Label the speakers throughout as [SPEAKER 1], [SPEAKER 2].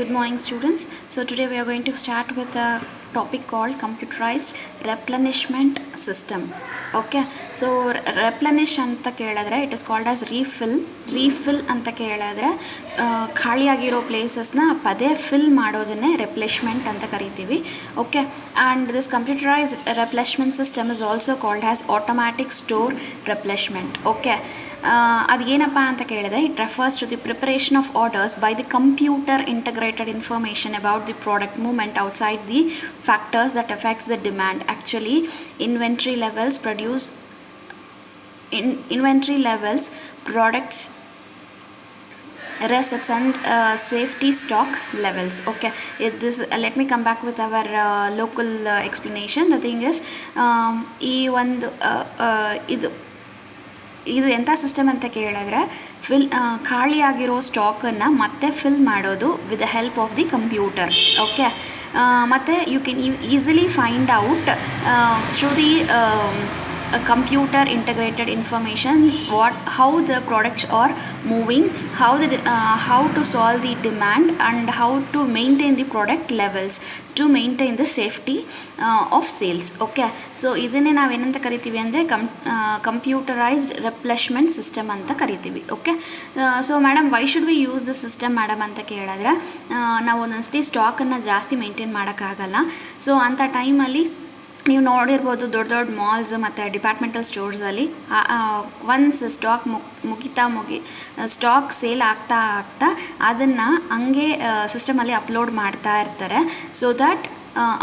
[SPEAKER 1] Good morning, students. So today we are going to start with a topic called computerized replenishment system. Okay, so replenish ಅಂತ ಕೇಳಿದ್ರೆ it is called as refill ಅಂತ ಕೇಳಿದ್ರೆ ಖಾಲಿಯಾಗಿರೋ ಪ್ಲೇಸಸ್ನ ಪದೇ fill ಮಾಡೋದನ್ನೇ replenishment ಅಂತ ಕರಿತೀವಿ. Okay, and this computerised replenishment system is also called as automatic store replenishment. Okay, ಅದೇನಪ್ಪ ಅಂತ ಕೇಳಿದ್ರೆ it refers to the preparation of orders by the computer integrated information about the product movement outside the factors that effects the demand. Actually inventory levels, products receipts and safety stock levels. Okay, let me come back with our local explanation. The thing is ಇದು ಎಂಥ system ಅಂತ ಕೇಳಿದ್ರೆ ಖಾಲಿಯಾಗಿರೋ ಸ್ಟಾಕನ್ನು ಮತ್ತೆ fill ಮಾಡೋದು with the help of the computer. Okay, ಮತ್ತು you can easily find out through the computer integrated information how the products are moving, how to solve the demand and how to maintain the product levels to maintain the safety of sales. Okay, so ಇದನ್ನೇ ನಾವೇನಂತ ಕರಿತೀವಿ ಅಂದರೆ computerised replenishment system ಅಂತ ಕರಿತೀವಿ. Okay, so madam why should we use the system madam ಅಂತ ಕೇಳಿದ್ರೆ ನಾವು ಒಂದೊಂದ್ಸತಿ ಸ್ಟಾಕನ್ನು ಜಾಸ್ತಿ ಮೇಂಟೈನ್ ಮಾಡೋಕ್ಕಾಗಲ್ಲ. ಸೊ ಅಂಥ ಟೈಮಲ್ಲಿ ನೀವು ನೋಡಿರ್ಬೋದು ದೊಡ್ಡ ಮಾಲ್ಸ್ ಮತ್ತು ಡಿಪಾರ್ಟ್ಮೆಂಟಲ್ ಸ್ಟೋರ್ಸಲ್ಲಿ ಒನ್ಸ್ ಸ್ಟಾಕ್ ಸ್ಟಾಕ್ ಸೇಲ್ ಆಗ್ತಾ ಅದನ್ನು ಹಂಗೆ ಸಿಸ್ಟಮಲ್ಲಿ ಅಪ್ಲೋಡ್ ಮಾಡ್ತಾ ಇರ್ತಾರೆ. ಸೊ ದ್ಯಾಟ್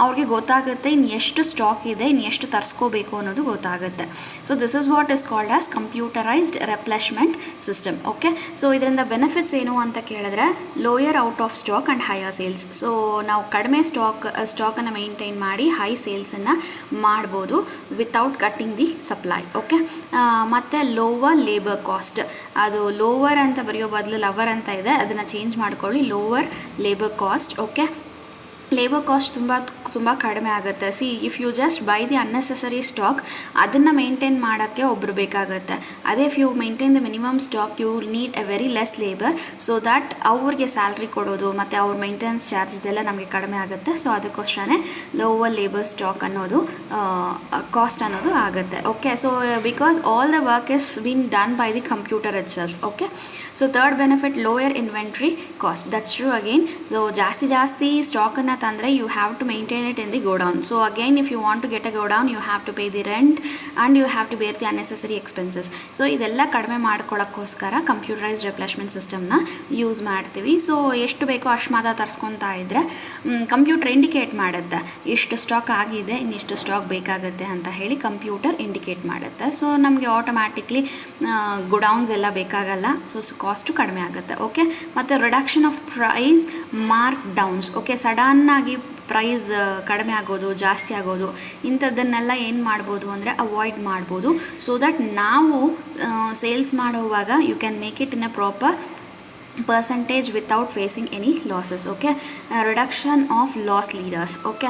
[SPEAKER 1] ಅವ್ರಿಗೆ ಗೊತ್ತಾಗುತ್ತೆ ಇನ್ನು ಎಷ್ಟು ಸ್ಟಾಕ್ ಇದೆ, ಇನ್ನು ಎಷ್ಟು ತರಿಸ್ಕೋಬೇಕು ಅನ್ನೋದು ಗೊತ್ತಾಗುತ್ತೆ. So this is what is called as computerised replenishment system. Okay, so ಇದರಿಂದ ಬೆನಿಫಿಟ್ಸ್ ಏನು ಅಂತ ಕೇಳಿದ್ರೆ lower out of stock and higher sales. So ನಾವು ಕಡಿಮೆ ಸ್ಟಾಕನ್ನು ಮೇಂಟೈನ್ ಮಾಡಿ ಹೈ ಸೇಲ್ಸನ್ನು ಮಾಡ್ಬೋದು without cutting the supply. Okay, ಮತ್ತು ಲೋವರ್ ಲೇಬರ್ ಕಾಸ್ಟ್, ಅದು ಲೋವರ್ ಅಂತ ಬರೆಯೋ ಬದಲು ಲವರ್ ಅಂತ ಇದೆ, ಅದನ್ನು ಚೇಂಜ್ ಮಾಡ್ಕೊಳ್ಳಿ, lower labour cost. Okay, labour cost ತುಂಬ ಕಡಿಮೆ ಆಗುತ್ತೆ. If you just by the unnecessary stock ಅದನ್ನು ಮೇಂಟೈನ್ ಮಾಡೋಕ್ಕೆ ಒಬ್ಬರು ಬೇಕಾಗುತ್ತೆ. ಅದೇ if you maintain the minimum stock you need a very less labour, so that ಅವ್ರಿಗೆ ಸ್ಯಾಲ್ರಿ ಕೊಡೋದು ಮತ್ತು ಅವ್ರ ಮೇಂಟೆನೆನ್ಸ್ ಚಾರ್ಜ್ ಇದೆಲ್ಲ ನಮಗೆ ಕಡಿಮೆ ಆಗುತ್ತೆ. ಸೊ ಅದಕ್ಕೋಸ್ಕರನೇ ಲೋವರ್ ಲೇಬರ್ ಸ್ಟಾಕ್ ಅನ್ನೋದು ಕಾಸ್ಟ್ ಅನ್ನೋದು ಆಗುತ್ತೆ. Okay, so because all the work is been done by the computer itself. Okay, so third benefit lower inventory cost. That's true again. So ಜಾಸ್ತಿ ಸ್ಟಾಕನ್ನು ತಂದರೆ you have to maintain it in the godown. So again, if you want to get a godown, you have to pay the rent and you have to bear the unnecessary expenses. So ಇದೆಲ್ಲ ಕಡಿಮೆ ಮಾಡ್ಕೊಳ್ಳೋಕ್ಕೋಸ್ಕರ computerised ರೆಪ್ಲೆಶ್ಮೆಂಟ್ ಸಿಸ್ಟಮ್ನ use ಮಾಡ್ತೀವಿ. So ಎಷ್ಟು ಬೇಕೋ ಅಷ್ಟು ಮಾತ್ರ ತರಿಸ್ಕೊತಾ ಇದ್ದರೆ computer indicate ಮಾಡುತ್ತೆ ಇಷ್ಟು ಸ್ಟಾಕ್ ಆಗಿದೆ, ಇನ್ನಿಷ್ಟು ಸ್ಟಾಕ್ ಬೇಕಾಗುತ್ತೆ ಅಂತ ಹೇಳಿ ಕಂಪ್ಯೂಟರ್ ಇಂಡಿಕೇಟ್ ಮಾಡುತ್ತೆ. ಸೊ ನಮಗೆ ಆಟೋಮ್ಯಾಟಿಕ್ಲಿ ಗೋಡೌನ್ಸ್ ಎಲ್ಲ ಬೇಕಾಗಲ್ಲ. ಸೊ ಕಾಸ್ಟು ಕಡಿಮೆ ಆಗುತ್ತೆ. ಓಕೆ, ಮತ್ತು reduction of price markdowns. Okay, ಸಡನ್ನಾಗಿ ಪ್ರೈಸ್ ಕಡಿಮೆ ಆಗೋದು, ಜಾಸ್ತಿ ಆಗೋದು, ಇಂಥದ್ದನ್ನೆಲ್ಲ ಏನು ಮಾಡ್ಬೋದು ಅಂದರೆ ಅವಾಯ್ಡ್ ಮಾಡ್ಬೋದು. ಸೊ ದಟ್ ನಾವು ಸೇಲ್ಸ್ ಮಾಡುವಾಗ you can make it in a proper percentage without facing any losses. Okay, reduction of loss leaders. Okay,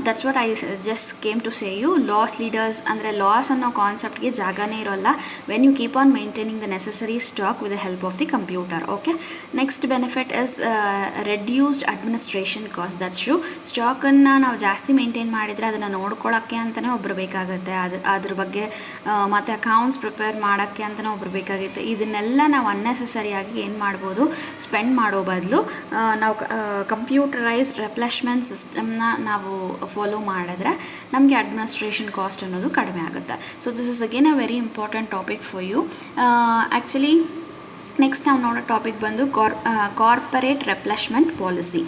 [SPEAKER 1] that's what I just came to say you. Loss leaders ಅಂದರೆ loss ಅನ್ನೋ ಕಾನ್ಸೆಪ್ಟ್ಗೆ ಜಾಗನೇ ಇರೋಲ್ಲ when you keep on maintaining the necessary stock with the help of the computer. Okay, next benefit is reduced administration cost. That's true. ಸ್ಟಾಕನ್ನು ನಾವು ಜಾಸ್ತಿ maintain ಮಾಡಿದರೆ ಅದನ್ನು ನೋಡ್ಕೊಳ್ಳೋಕ್ಕೆ ಅಂತಲೇ ಒಬ್ಬರು ಬೇಕಾಗುತ್ತೆ, ಅದ್ರ ಬಗ್ಗೆ ಮತ್ತು ಅಕೌಂಟ್ಸ್ ಪ್ರಿಪೇರ್ ಮಾಡೋಕ್ಕೆ ಅಂತಲೇ ಒಬ್ಬರು ಬೇಕಾಗುತ್ತೆ. ಇದನ್ನೆಲ್ಲ ನಾವು ಅನ್ನೆಸೆಸರಿಯಾಗಿ ಏನು ಮಾಡ್ಬೋದು, ಸ್ಪೆಂಡ್ ಮಾಡೋ ಬದಲು ನಾವು ಕಂಪ್ಯೂಟರೈಸ್ಡ್ ರೆಪ್ಲೆಶ್ಮೆಂಟ್ ಸಿಸ್ಟಮ್ನ ನಾವು ಫಾಲೋ ಮಾಡಿದ್ರೆ ನಮಗೆ ಅಡ್ಮಿನಿಸ್ಟ್ರೇಷನ್ ಕಾಸ್ಟ್ ಅನ್ನೋದು ಕಡಿಮೆ ಆಗುತ್ತೆ. So this is again a very important topic for you. Actually next ನಾವು ನೋಡೋ ಟಾಪಿಕ್ ಬಂದು ಕಾರ್ಪೊರೇಟ್ ರೆಪ್ಲೆಶ್ಮೆಂಟ್ ಪಾಲಿಸಿ.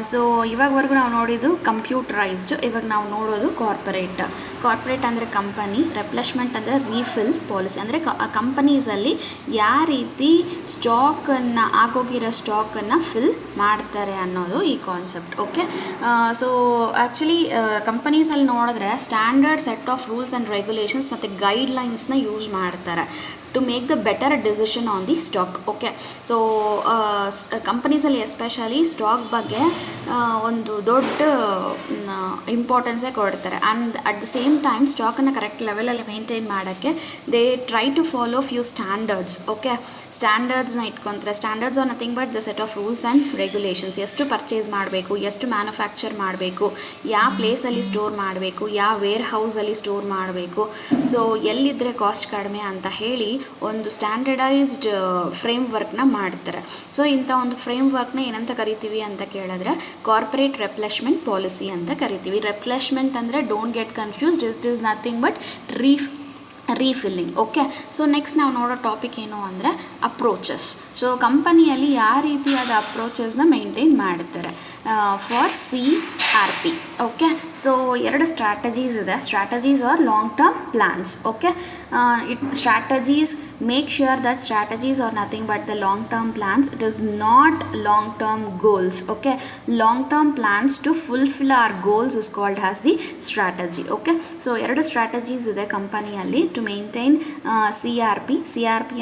[SPEAKER 1] ಸೊ ಇವಾಗವರೆಗೂ ನಾವು ನೋಡಿದ್ದು ಕಂಪ್ಯೂಟರೈಸ್ಡ್, ಇವಾಗ ನಾವು ನೋಡೋದು ಕಾರ್ಪೊರೇಟ್ ಅಂದರೆ ಕಂಪನಿ, ರೆಪ್ಲೆಶ್ಮೆಂಟ್ ಅಂದರೆ ರೀಫಿಲ್ ಪಾಲಿಸಿ ಅಂದರೆ ಕಂಪನೀಸಲ್ಲಿ ಯಾವ ರೀತಿ ಸ್ಟಾಕನ್ನು ಆಗೋಗಿರೋ ಸ್ಟಾಕನ್ನು ಫಿಲ್ ಮಾಡ್ತಾರೆ ಅನ್ನೋದು ಈ ಕಾನ್ಸೆಪ್ಟ್. ಓಕೆ, ಸೊ ಆ್ಯಕ್ಚುಲಿ ಕಂಪನೀಸಲ್ಲಿ ನೋಡಿದ್ರೆ standard set of rules and regulations ಮತ್ತು ಗೈಡ್ಲೈನ್ಸ್ನ ಯೂಸ್ ಮಾಡ್ತಾರೆ to make the better decision on the stock. Okay, so ಕಂಪನೀಸಲ್ಲಿ ಎಸ್ಪೆಷಲಿ ಸ್ಟಾಕ್ ಬಗ್ಗೆ ಸ್ಟಾಕ್ಗೆ ಒಂದು ದೊಡ್ಡ ಇಂಪಾರ್ಟೆನ್ಸೇ ಕೊಡ್ತಾರೆ. And at the same time ಸ್ಟಾಕನ್ನು ಕರೆಕ್ಟ್ ಲೆವೆಲಲ್ಲಿ ಮೇಂಟೈನ್ ಮಾಡೋಕ್ಕೆ they try to follow few standards. Okay, ಸ್ಟ್ಯಾಂಡರ್ಡ್ಸ್ನ ಇಟ್ಕೊತಾರೆ. Standards are nothing but the set of rules and regulations. ಎಷ್ಟು ಪರ್ಚೇಸ್ ಮಾಡಬೇಕು, ಎಷ್ಟು ಮ್ಯಾನುಫ್ಯಾಕ್ಚರ್ ಮಾಡಬೇಕು, ಯಾವ ಪ್ಲೇಸಲ್ಲಿ ಸ್ಟೋರ್ ಮಾಡಬೇಕು, ಯಾವ ವೇರ್ ಹೌಸಲ್ಲಿ ಸ್ಟೋರ್ ಮಾಡಬೇಕು, ಸೊ ಎಲ್ಲಿದ್ದರೆ ಕಾಸ್ಟ್ ಕಡಿಮೆ ಅಂತ ಹೇಳಿ ಒಂದು ಸ್ಟ್ಯಾಂಡರ್ಡೈಸ್ಡ್ ಫ್ರೇಮ್ ವರ್ಕ್ನ ಮಾಡ್ತಾರೆ. ಸೊ ಇಂಥ ಒಂದು ಫ್ರೇಮ್ ವರ್ಕ್ನ ಏನಂತ ಕರಿತೀವಿ ಅಂತ ಕೇಳಿದ್ರೆ ಕಾರ್ಪೊರೇಟ್ ರೆಪ್ಲೆಶ್ಮೆಂಟ್ ಪಾಲಿಸಿ ಅಂತ ಕರಿತೀವಿ. ರೆಪ್ಲೆಶ್ಮೆಂಟ್ ಅಂದರೆ don't get confused, it is nothing but refilling. Okay, so next ನಾವು ನೋಡೋ ಟಾಪಿಕ್ ಏನು ಅಂದರೆ ಅಪ್ರೋಚಸ್. ಸೊ ಕಂಪನಿಯಲ್ಲಿ ಯಾವ ರೀತಿಯಾದ ಅಪ್ರೋಚಸ್ನ ಮೇಂಟೈನ್ ಮಾಡ್ತಾರೆ for CRP. Okay, so 2 strategies ಇದೆ. Strategies are long term plans. Okay, strategies, make sure that strategies are nothing but the long term plans. It is not long term goals. Okay, long term plans to fulfill our goals is called as the strategy. Okay, so 2 strategies ಇದೆ ಕಂಪನಿಯಲ್ಲಿ to maintain CRP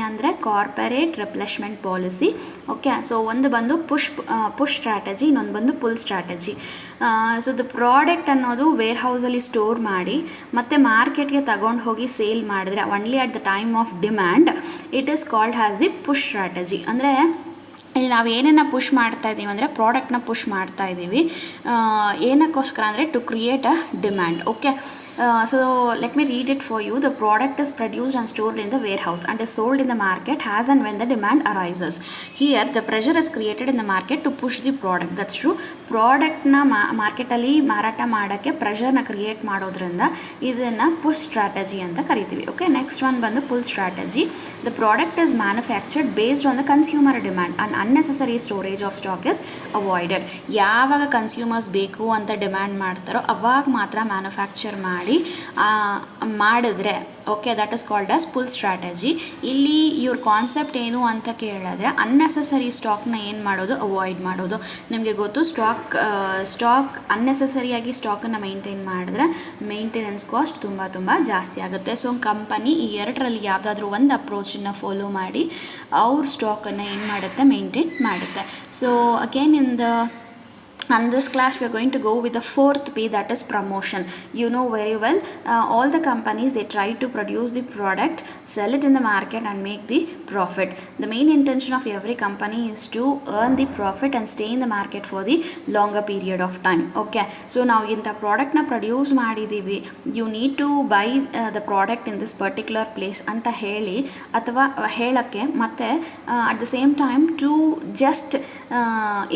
[SPEAKER 1] ಅಂದರೆ corporate replenishment policy. Okay, so ಒಂದು ಬಂದು push strategy, ಇನ್ನೊಂದು ಬಂದು pull strategy. So the product ಅನ್ನೋದು ವೇರ್ ಹೌಸಲ್ಲಿ ಸ್ಟೋರ್ ಮಾಡಿ ಮತ್ತು ಮಾರ್ಕೆಟ್ಗೆ ತಗೊಂಡು ಹೋಗಿ ಸೇಲ್ ಮಾಡಿದ್ರೆ only at the time of demand, it is called as the push strategy. ಅಂದರೆ ಇಲ್ಲಿ ನಾವು ಏನೇನು ಪುಷ್ ಮಾಡ್ತಾ ಇದ್ದೀವಿ ಅಂದರೆ ಪ್ರಾಡಕ್ಟ್ನ ಪುಷ್ ಮಾಡ್ತಾ ಇದ್ದೀವಿ ಏನಕ್ಕೋಸ್ಕರ ಅಂದರೆ to create a demand. Okay, so let me read it for you. The product is produced and stored in the warehouse and is sold in the market has and when the demand arises. Here the pressure is created in the market to push the product. That's true. ಪ್ರಾಡಕ್ಟ್ನ ಮಾರ್ಕೆಟಲ್ಲಿ ಮಾರಾಟ ಮಾಡೋಕ್ಕೆ ಪ್ರೆಷರ್ನ create ಮಾಡೋದ್ರಿಂದ ಇದನ್ನು push strategy ಅಂತ ಕರಿತೀವಿ. Okay, next one ಬಂದು pull strategy. The product is manufactured based on the consumer demand and unnecessary storage of stock is avoided. ಯಾವಾಗ ಕನ್ಸ್ಯೂಮರ್ಸ್ ಬೇಕು ಅಂತ ಡಿಮ್ಯಾಂಡ್ ಮಾಡ್ತಾರೋ ಅವಾಗ ಮಾತ್ರ ಮ್ಯಾನುಫ್ಯಾಕ್ಚರ್ ಮಾಡಿದ್ರೆ okay, that is called as pull strategy. ಇಲ್ಲಿ ಇವ್ರ ಕಾನ್ಸೆಪ್ಟ್ ಏನು ಅಂತ ಕೇಳಿದ್ರೆ ಅನ್ನೆಸೆಸರಿ ಸ್ಟಾಕ್ನ ಏನು ಮಾಡೋದು, ಅವಾಯ್ಡ್ ಮಾಡೋದು. ನಿಮಗೆ ಗೊತ್ತು, ಸ್ಟಾಕ್ ಅನ್ನೆಸೆಸರಿಯಾಗಿ ಸ್ಟಾಕನ್ನು ಮೇಂಟೈನ್ ಮಾಡಿದ್ರೆ ಮೇಂಟೆನೆನ್ಸ್ ಕಾಸ್ಟ್ ತುಂಬ ಜಾಸ್ತಿ ಆಗುತ್ತೆ. ಸೊ ಕಂಪನಿ ಈ 2ರಲ್ಲಿ ಯಾವುದಾದ್ರೂ ಒಂದು ಅಪ್ರೋಚನ್ನು ಫಾಲೋ ಮಾಡಿ ಅವ್ರ ಸ್ಟಾಕನ್ನು ಏನು ಮಾಡುತ್ತೆ, ಮೇಂಟೈನ್ ಮಾಡುತ್ತೆ. So again in this class we are going to go with the 4th P, that is promotion. You know very well, all the companies, they try to produce the product, sell it in the market and make the profit. The main intention of every company is to earn the profit and stay in the market for the longer period of time. Okay, so now ಇಂಥ ಪ್ರಾಡಕ್ಟ್ನ produce ಮಾಡಿದ್ದೀವಿ, you need to buy the product in this particular place ಅಂತ ಹೇಳಿ ಅಥವಾ ಹೇಳೋಕ್ಕೆ ಮತ್ತು at the same time to just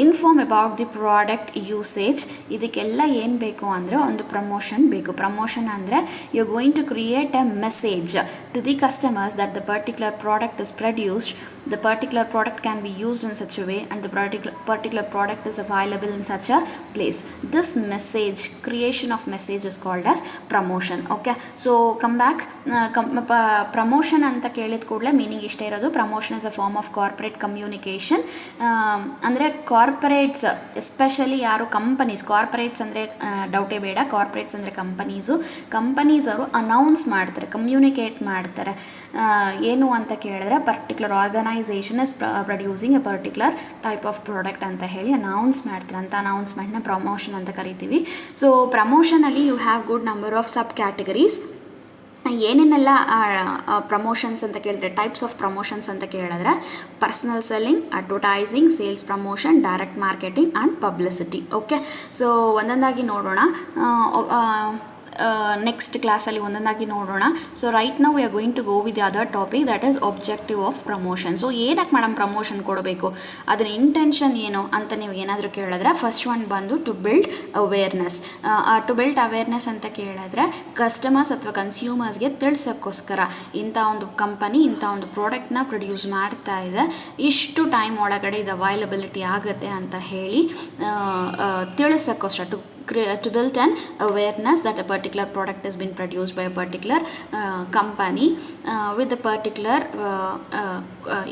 [SPEAKER 1] inform about the product usage. ಇದಕ್ಕೆಲ್ಲ ಏನು ಬೇಕು ಅಂದರೆ ಒಂದು ಪ್ರಮೋಷನ್ ಬೇಕು. ಪ್ರಮೋಷನ್ ಅಂದರೆ you are going to create a message to the customers that the particular product is produced, the particular product can be used in such a way and the particular product is available in such a place. This message, creation of message is called as promotion. Okay, so come back. Promotion anta ಕೇಳಿದ ಕೂಡಲೇ meaning ಇಷ್ಟೇ ಇರೋದು. Promotion is a form of corporate communication. ಅಂದರೆ corporates, especially ಯಾರು corporates ಅಂದರೆ ಡೌಟೇ ಬೇಡ, corporates ಅಂದರೆ ಕಂಪನೀಸ್ ಅವರು ಅನೌನ್ಸ್ ಮಾಡ್ತಾರೆ, ಕಮ್ಯುನಿಕೇಟ್ ಮಾಡ್ತಾರೆ. ಏನು ಅಂತ ಕೇಳಿದ್ರೆ particular organisation is producing a particular type of product ಅಂತ ಹೇಳಿ ಅನೌನ್ಸ್ ಮಾಡ್ತಾರೆ. ಅಂತ ಅನೌನ್ಸ್ಮೆಂಟ್ನ ಪ್ರಮೋಷನ್ ಅಂತ ಕರಿತೀವಿ. ಸೊ ಪ್ರಮೋಷನಲ್ಲಿ you have good number of subcategories. ಏನೇನೆಲ್ಲ ಪ್ರಮೋಷನ್ಸ್ ಅಂತ ಕೇಳಿದ್ರೆ, ಟೈಪ್ಸ್ ಆಫ್ ಪ್ರಮೋಷನ್ಸ್ ಅಂತ ಕೇಳಿದ್ರೆ personal selling, advertising, sales promotion, direct marketing and publicity. Okay, so ಒಂದೊಂದಾಗಿ ನೋಡೋಣ. ನೆಕ್ಸ್ಟ್ ಕ್ಲಾಸಲ್ಲಿ ಒಂದೊಂದಾಗಿ ನೋಡೋಣ. So right now we are going to go with the other topic, that is objective of promotion. So ಏನಕ್ಕೆ madam promotion ಕೊಡಬೇಕು, ಅದರ intention ಏನು ಅಂತ ನೀವು ಏನಾದರೂ ಕೇಳಿದ್ರೆ, ಫಸ್ಟ್ ಒನ್ ಬಂದು to build awareness. To build awareness ಅಂತ ಕೇಳಿದ್ರೆ ಕಸ್ಟಮರ್ಸ್ ಅಥವಾ ಕನ್ಸ್ಯೂಮರ್ಸ್ಗೆ ತಿಳಿಸೋಕ್ಕೋಸ್ಕರ ಇಂಥ ಒಂದು ಕಂಪನಿ ಇಂಥ ಒಂದು ಪ್ರಾಡಕ್ಟ್ನ ಪ್ರೊಡ್ಯೂಸ್ ಮಾಡ್ತಾ ಇದೆ, ಇಷ್ಟು ಟೈಮ್ ಒಳಗಡೆ ಇದು ಅವೈಲಬಿಲಿಟಿ ಆಗುತ್ತೆ ಅಂತ ಹೇಳಿ ತಿಳಿಸೋಕ್ಕೋಸ್ಕರ, to build an awareness that a particular product has been produced by a particular company with a particular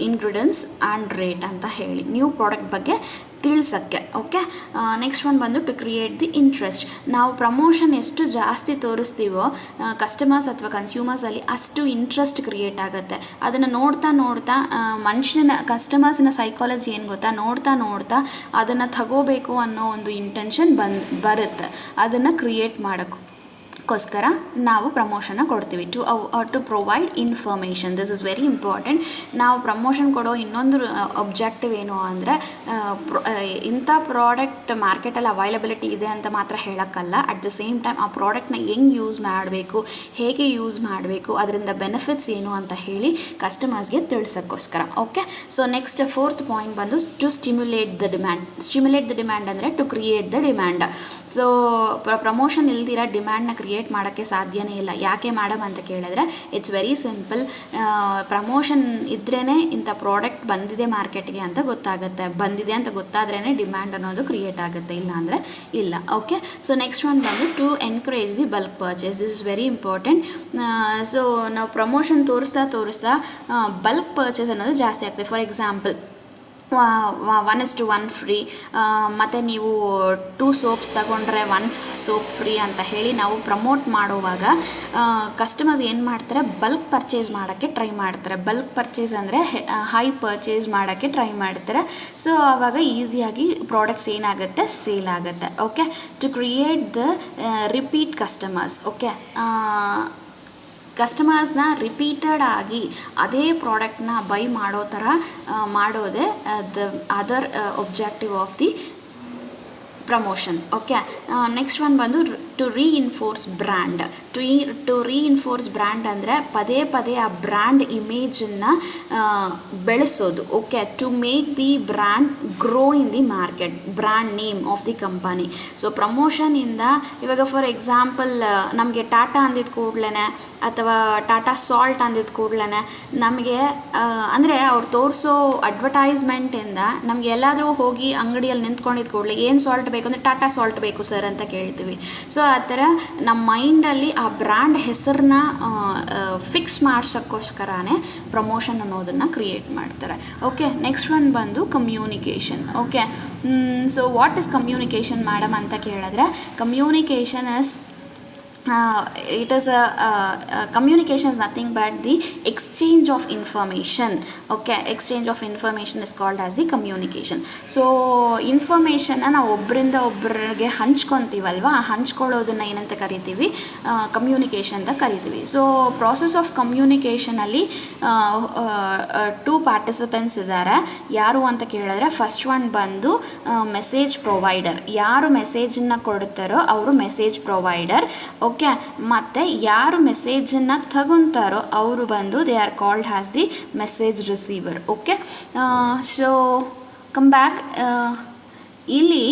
[SPEAKER 1] ingredients and rate ಅಂತ ಹೇಳಿ ನ್ಯೂ ಪ್ರಾಡಕ್ಟ್ ಬಗ್ಗೆ ತಿಳಿಸೋಕ್ಕೆ. ಓಕೆ, ನೆಕ್ಸ್ಟ್ ಒನ್ ಬಂದು ಟು ಕ್ರಿಯೇಟ್ ದಿ ಇಂಟ್ರೆಸ್ಟ್. ನಾವು promotion ಎಷ್ಟು ಜಾಸ್ತಿ ತೋರಿಸ್ತೀವೋ customers ಅಥವಾ ಕನ್ಸ್ಯೂಮರ್ಸಲ್ಲಿ ಅಷ್ಟು interest create ಆಗುತ್ತೆ. ಅದನ್ನು ನೋಡ್ತಾ ನೋಡ್ತಾ ಮನುಷ್ಯನ ಕಸ್ಟಮರ್ಸಿನ ಸೈಕಾಲಜಿ ಏನು ಗೊತ್ತಾ, ನೋಡ್ತಾ ನೋಡ್ತಾ ಅದನ್ನು ತಗೋಬೇಕು ಅನ್ನೋ ಒಂದು ಇಂಟೆನ್ಷನ್ ಬರುತ್ತೆ. ಅದನ್ನು ಕ್ರಿಯೇಟ್ ಮಾಡೋಕ್ಕೋಸ್ಕರ ನಾವು ಪ್ರಮೋಷನ್ನ ಕೊಡ್ತೀವಿ to provide information. This is very important. ನಾವು ಪ್ರಮೋಷನ್ ಕೊಡೋ ಇನ್ನೊಂದು ಒಬ್ಜೆಕ್ಟಿವ್ ಏನು ಅಂದರೆ ಇಂಥ ಪ್ರಾಡಕ್ಟ್ ಮಾರ್ಕೆಟಲ್ಲಿ ಅವೈಲಬಿಲಿಟಿ ಇದೆ ಅಂತ ಮಾತ್ರ ಹೇಳೋಕ್ಕಲ್ಲ, ಅಟ್ ದ ಸೇಮ್ ಟೈಮ್ ಆ ಪ್ರಾಡಕ್ಟ್ನ ಹೆಂಗೆ ಯೂಸ್ ಮಾಡಬೇಕು, ಹೇಗೆ ಯೂಸ್ ಮಾಡಬೇಕು, ಅದರಿಂದ ಬೆನಿಫಿಟ್ಸ್ ಏನು ಅಂತ ಹೇಳಿ ಕಸ್ಟಮರ್ಸ್ಗೆ ತಿಳಿಸೋಕ್ಕೋಸ್ಕರ. Okay, so next fourth point ಬಂದು to stimulate the demand. Stimulate the demand ಅಂದರೆ to create the demand. So promotion ಇಲ್ದಿರ ಡಿಮ್ಯಾಂಡ್ನ ಕ್ರಿಯೇಟ್ ಮಾಡೋಕ್ಕೆ ಸಾಧ್ಯನೇ ಇಲ್ಲ. ಯಾಕೆ ಮೇಡಮ್ ಅಂತ ಕೇಳಿದ್ರೆ ಇಟ್ಸ್ ವೆರಿ ಸಿಂಪಲ್. ಪ್ರಮೋಷನ್ ಇದ್ರೇ ಇಂಥ ಪ್ರಾಡಕ್ಟ್ ಬಂದಿದೆ ಮಾರ್ಕೆಟ್ಗೆ ಅಂತ ಗೊತ್ತಾಗುತ್ತೆ. ಬಂದಿದೆ ಅಂತ ಗೊತ್ತಾದ್ರೇ ಡಿಮ್ಯಾಂಡ್ ಅನ್ನೋದು ಕ್ರಿಯೇಟ್ ಆಗುತ್ತೆ, ಇಲ್ಲ ಅಂದರೆ ಇಲ್ಲ. ಓಕೆ, ಸೊ ನೆಕ್ಸ್ಟ್ ಒನ್ ಬಂದು to encourage the bulk purchase. This is very important. So ನಾವು ಪ್ರಮೋಷನ್ ತೋರಿಸ್ತಾ ಬಲ್ಕ್ ಪರ್ಚೇಸ್ ಅನ್ನೋದು ಜಾಸ್ತಿ ಆಗ್ತದೆ. ಫಾರ್ ಎಕ್ಸಾಂಪಲ್ 1:1 ಫ್ರೀ, ಮತ್ತು ನೀವು 2 ಸೋಪ್ಸ್ ತಗೊಂಡ್ರೆ 1 ಸೋಪ್ ಫ್ರೀ ಅಂತ ಹೇಳಿ ನಾವು ಪ್ರಮೋಟ್ ಮಾಡುವಾಗ ಕಸ್ಟಮರ್ಸ್ ಏನು ಮಾಡ್ತಾರೆ, ಬಲ್ಕ್ ಪರ್ಚೇಸ್ ಮಾಡೋಕ್ಕೆ ಟ್ರೈ ಮಾಡ್ತಾರೆ. ಬಲ್ಕ್ ಪರ್ಚೇಸ್ ಅಂದರೆ ಹೈ ಪರ್ಚೇಸ್ ಮಾಡೋಕ್ಕೆ ಟ್ರೈ ಮಾಡ್ತಾರೆ. ಸೊ ಆವಾಗ ಈಸಿಯಾಗಿ ಪ್ರಾಡಕ್ಟ್ಸ್ ಏನಾಗುತ್ತೆ, ಸೇಲ್ ಆಗುತ್ತೆ. Okay, to create the repeat customers. Okay, ಕಸ್ಟಮರ್ಸ್ನ ರಿಪೀಟೆಡ್ ಆಗಿ ಅದೇ ಪ್ರಾಡಕ್ಟ್ನ ಬೈ ಮಾಡೋ ಥರ ಮಾಡೋದೇ the other objective of the promotion. Okay, next one ಬಂದು to reinforce brand. To reinforce brand ಅಂದರೆ ಪದೇ ಪದೇ ಆ ಬ್ರ್ಯಾಂಡ್ ಇಮೇಜನ್ನು ಬೆಳೆಸೋದು. Okay, to make the brand grow in the market, brand name of the company. So ಪ್ರಮೋಷನಿಂದ ಇವಾಗ for example ನಮಗೆ ಟಾಟಾ ಅಂದಿದ್ದ ಕೂಡಲೇ ಅಥವಾ ಟಾಟಾ ಸಾಲ್ಟ್ ಅಂದಿದ್ದ ಕೂಡಲೇ ನಮಗೆ ಅಂದರೆ ಅವ್ರು ತೋರಿಸೋ ಅಡ್ವರ್ಟೈಸ್ಮೆಂಟಿಂದ ನಮಗೆ ಎಲ್ಲಾದರೂ ಹೋಗಿ ಅಂಗಡಿಯಲ್ಲಿ ನಿಂತ್ಕೊಂಡಿದ್ದ ಕೂಡಲೇ ಏನು ಸಾಲ್ಟ್ ಬೇಕು ಅಂದರೆ ಟಾಟಾ ಸಾಲ್ಟ್ ಬೇಕು ಸರ್ ಅಂತ ಕೇಳ್ತೀವಿ. ಸೊ ಆ ಥರ ನಮ್ಮ ಮೈಂಡಲ್ಲಿ ಆ ಬ್ರ್ಯಾಂಡ್ ಹೆಸರನ್ನ ಫಿಕ್ಸ್ ಮಾಡ್ಸೋಕ್ಕೋಸ್ಕರನೇ ಪ್ರಮೋಷನ್ ಅನ್ನೋದನ್ನು ಕ್ರಿಯೇಟ್ ಮಾಡ್ತಾರೆ. ಓಕೆ, ನೆಕ್ಸ್ಟ್ ಒನ್ ಬಂದು communication. Okay, so what is communication madam ಅಂತ ಕೇಳಿದ್ರೆ, communication is it is communication is nothing but the exchange of information. Okay, exchange of information is called as the communication. So information ನಾವು ಒಬ್ಬರಿಂದ ಒಬ್ಬರಿಗೆ ಹಂಚ್ಕೊತೀವಲ್ವ, ಹಂಚ್ಕೊಳ್ಳೋದನ್ನು ಏನಂತ ಕರಿತೀವಿ, communication ಅಂತ ಕರಿತೀವಿ. So process of ಕಮ್ಯುನಿಕೇಷನಲ್ಲಿ 2 participants ಇದ್ದಾರೆ. ಯಾರು ಅಂತ ಕೇಳಿದ್ರೆ ಫಸ್ಟ್ ಒನ್ ಬಂದು ಮೆಸೇಜ್ ಪ್ರೊವೈಡರ್. ಯಾರು ಮೆಸೇಜನ್ನು ಕೊಡ್ತಾರೋ ಅವರು ಮೆಸೇಜ್ ಪ್ರೊವೈಡರ್. ಓಕೆ, ಮತ್ತು ಯಾರು ಮೆಸೇಜನ್ನು ತಗೊತಾರೋ ಅವರು ಬಂದು they are called has the message receiver. Okay, so come back. ಇಲ್ಲಿ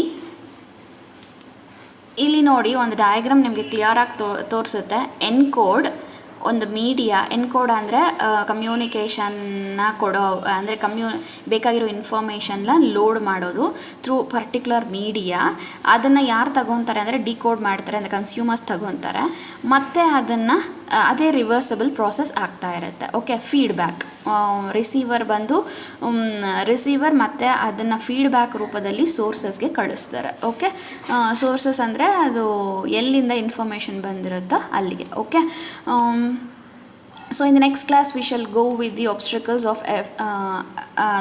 [SPEAKER 1] ನೋಡಿ ಒಂದು ಡಯಾಗ್ರಾಮ್ ನಿಮಗೆ ಕ್ಲಿಯರಾಗಿ ತೋರಿಸುತ್ತೆ. ಎನ್ಕೋಡ್ ಒಂದು ಮೀಡಿಯಾ, ಎನ್ಕೋಡ್ ಅಂದರೆ ಕಮ್ಯುನಿಕೇಷನ್ನ ಕೊಡೋ ಅಂದರೆ ಬೇಕಾಗಿರೋ ಇನ್ಫಾರ್ಮೇಷನ್ನ ಲೋಡ್ ಮಾಡೋದು ಥ್ರೂ ಪರ್ಟಿಕ್ಯುಲರ್ ಮೀಡಿಯಾ. ಅದನ್ನು ಯಾರು ತಗೊತಾರೆ ಅಂದರೆ ಡಿಕೋಡ್ ಮಾಡ್ತಾರೆ, ಅಂದರೆ ಕನ್ಸ್ಯೂಮರ್ಸ್ ತಗೊತಾರೆ. ಮತ್ತು ಅದನ್ನು ಅದೇ ರಿವರ್ಸಬಲ್ ಪ್ರಾಸೆಸ್ ಆಗ್ತಾ ಇರುತ್ತೆ. ಓಕೆ, ಫೀಡ್ಬ್ಯಾಕ್ ರಿಸೀವರ್ ಮತ್ತು ಅದನ್ನು ಫೀಡ್ಬ್ಯಾಕ್ ರೂಪದಲ್ಲಿ ಸೋರ್ಸಸ್ಗೆ ಕಳಿಸ್ತಾರೆ. ಓಕೆ, ಸೋರ್ಸಸ್ ಅಂದರೆ ಅದು ಎಲ್ಲಿಂದ ಇನ್ಫಾರ್ಮೇಷನ್ ಬಂದಿರುತ್ತೋ ಅಲ್ಲಿಗೆ. Okay, so in the next class we shall go with the obstacles of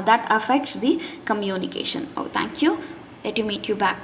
[SPEAKER 1] that affects the communication. Oh, thank you. Let you meet you back.